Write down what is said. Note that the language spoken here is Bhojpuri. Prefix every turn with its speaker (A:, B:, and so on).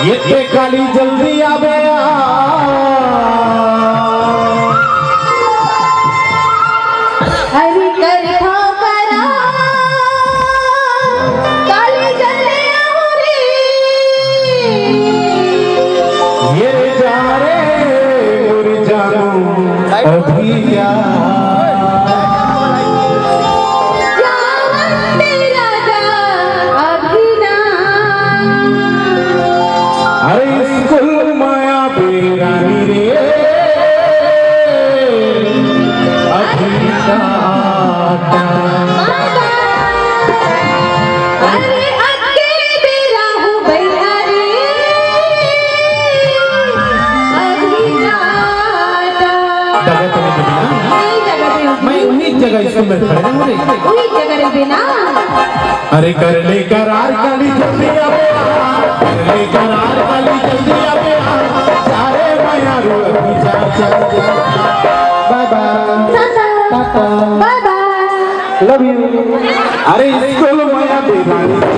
A: ये काली जल्दी आवे
B: हरि कर ठोकरा काली जल्दी आवे
A: ये जा रे मुर जानू अभिया जगह इसको मैं खड़े ना मुझे
B: वही जगह बिना
A: अरे कर ले करार काली जल्दी आवे कर ले करार काली जल्दी आवे सारे माया रो अभी जा bye bye tata bye bye love you अरे स्कूल माया बेरानी